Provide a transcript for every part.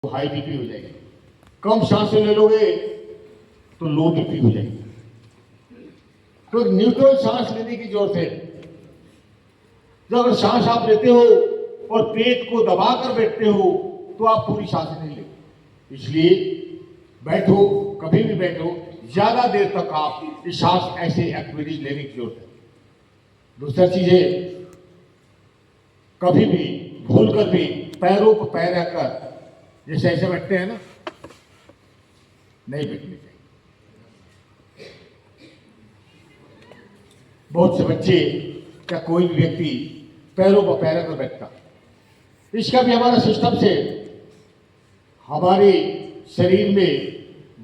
High BP हो जाएगी, कम सांसें ले लोगे तो लो बीपी हो जाएगी। तो न्यूट्रल सांस लेने की जरूरत है। जब अगर सांस आप लेते हो और पेट को दबाकर बैठते हो तो आप पूरी सांस नहीं लेते। इसलिए बैठो, कभी भी बैठो, ज्यादा देर तक आप इस सांस ऐसे एक्टिविटीज लेने की जरूरत है। दूसरा चीज है, कभी भी भूल कर भी पैरों पर पैर रखकर जैसे ऐसे बैठते हैं ना, नहीं बैठने चाहिए। बहुत से बच्चे क्या कोई भी व्यक्ति पैरों पर पैर रखकर बैठता, इसका भी हमारा सिस्टम से हमारे शरीर में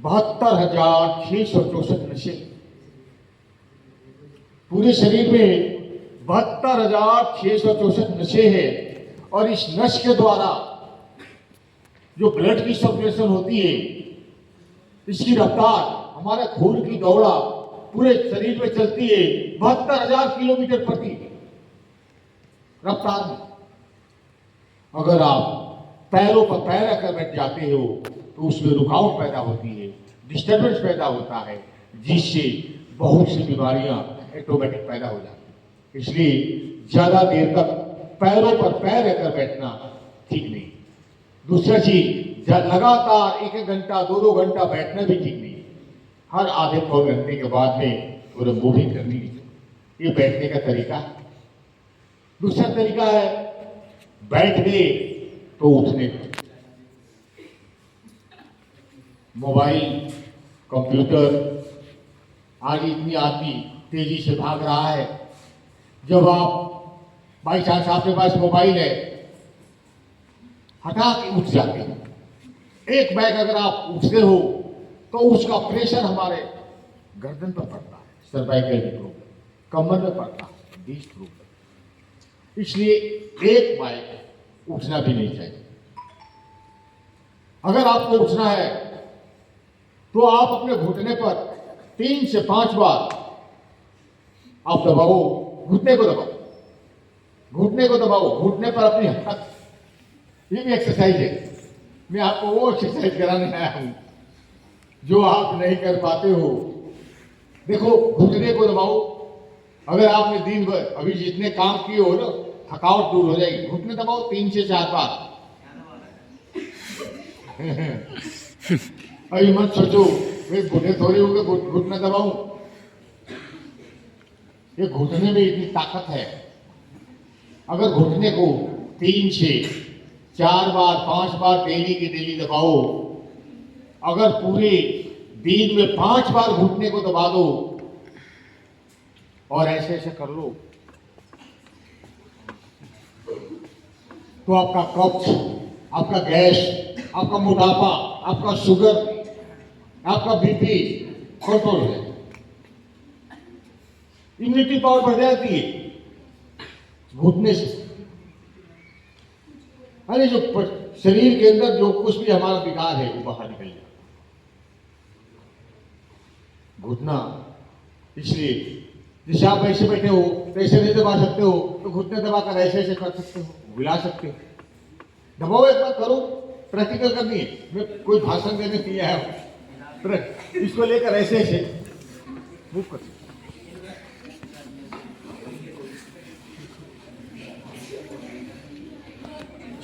72,664 नशे, पूरे शरीर में 72,664 नशे हैं। और इस नश के द्वारा जो ब्लड की सर्कुलेशन होती है, इसकी रफ्तार, हमारे खून की दौड़ा पूरे शरीर में चलती है 72,000 किलोमीटर प्रति रफ्तार में। अगर आप पैरों पर पैर रखकर बैठ जाते हो तो उसमें रुकावट पैदा होती है, डिस्टर्बेंस पैदा होता है, जिससे बहुत सी बीमारियां ऑटोमेटिक पैदा हो जाती हैं। इसलिए ज्यादा देर तक पैरों पर पैर रखकर बैठना ठीक नहीं। दूसरा चीज, लगातार 1-1 घंटा 2-2 घंटा बैठना भी ठीक नहीं। हर आधे पौने घंटे के बाद में थोड़ा मूविंग करनी, ये बैठने का तरीका है। दूसरा तरीका है, बैठ गए तो उठने का। मोबाइल, कंप्यूटर, आज इतनी आदमी तेजी से भाग रहा है। जब आप बाई चांस आपके पास मोबाइल है, हटा के उठ जाते हो। एक बैग अगर आप उठते हो तो उसका प्रेशर हमारे गर्दन पर पड़ता है, सर्वाइकल प्रॉब्लम, कमर में पड़ता है, डिस्क प्रॉब्लम। इसलिए एक बैग उठना भी नहीं चाहिए। अगर आपको उठना है तो आप अपने घुटने पर 3 से 5 बार आप दबाओ, घुटने को दबाओ, घुटने को दबाओ, घुटने पर अपनी हाथ, ये भी एक्सरसाइज है। मैं आपको वो एक्सरसाइज कराने आया हूं जो आप नहीं कर पाते हो। देखो, घुटने को दबाओ। अगर आपने दिन भर अभी जितने काम किए हो ना, थकावट दूर हो जाएगी। घुटने दबाओ 3 से 4 बार। अभी मत सोचो घुटने थोड़े हो गए, घुटने दबाऊं। ये घुटने में इतनी ताकत है। अगर घुटने को 3 से 4 बार 5 बार डेली के डेली दबाओ, अगर पूरे दिन में 5 बार घुटने को दबा दो और ऐसे ऐसे कर लो, तो आपका कब्ज, आपका गैस, आपका मोटापा, आपका शुगर, आपका बीपी कंट्रोल हो जाए। इम्यूनिटी पावर बढ़ जाती है घुटने से। अरे जो शरीर के अंदर जो कुछ भी हमारा विकार है वो बाहर निकल जाए। घुटना, इसलिए जैसे आप ऐसे बैठे हो तो ऐसे नहीं दबा सकते हो, तो घुटने दबाकर ऐसे ऐसे कर सकते हो, हिला सकते हो। दबाओ, एक बार करो, प्रैक्टिकल करनी है। मैं कोई भाषण देने नहीं आया हूं, इसको लेकर ऐसे ऐसे मूव कर।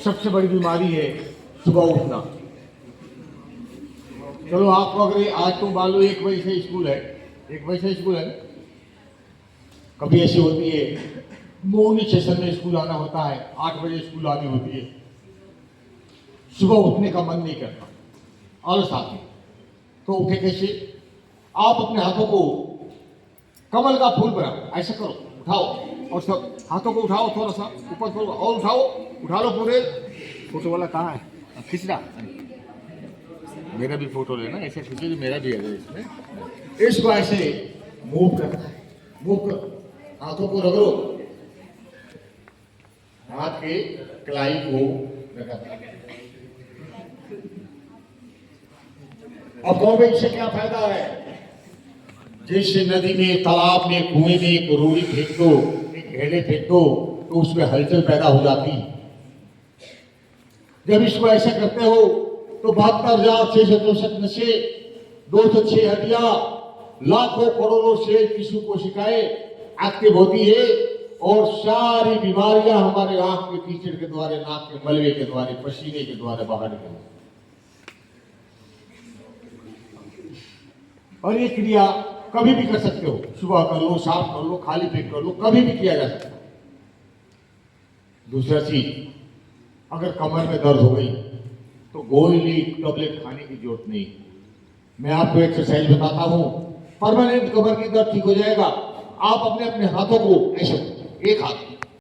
सबसे बड़ी बीमारी है सुबह उठना। चलो आपको अगर आज तो मान लो 1 बजे से स्कूल है, 1 बजे से स्कूल है, कभी ऐसी होती है मॉर्निंग सेशन में स्कूल आना होता है, 8 बजे स्कूल आनी होती है, सुबह उठने का मन नहीं करता, आलस आती है। तो उठे कैसे? आप अपने हाथों को कमल का फूल बनाओ, ऐसा करो, उठाओ और सब हाथों को उठाओ, थोड़ा सा ऊपर थोड़ा और उठाओ, उठा लो पूरे। फोटो वाला कहाँ है? खिंचना, मेरा भी फोटो लेना, ऐसे खींचे, मेरा भी है इसमें। इसको ऐसे मूव करना है, मूव कर, हाथों को रगड़ो, हाथ के कलाई को रगड़ना। अब कहोगे इससे क्या फायदा है? जैसे नदी में, तालाब में, कुएं में एक रोड़ी फेंक दो, एक घेरे फेंक दो, तो उसमें हलचल पैदा हो जाती है। जब इसको ऐसे करते हो तो 72,664 नशे, 206 हड्डियां, लाखों करोड़ों सेल टिश्यू कोशिकाएं एक्टिव होती है और सारी बीमारियां हमारे आंख के कीचड़ के द्वारा, नाक के मलबे के द्वारा, पसीने के द्वारा बाहर निकलती। और ये क्रिया कभी भी कर सकते हो, सुबह कर लो, शाम कर लो, खाली पेट कर लो, कभी भी किया जा सकता है। दूसरा चीज, अगर कमर में दर्द हो गई तो गोली टैबलेट खाने की जरूरत नहीं। मैं आपको एक्सरसाइज बताता हूं, परमानेंट कमर की दर्द ठीक हो जाएगा। आप अपने अपने हाथों को ऐसे, एक हाथ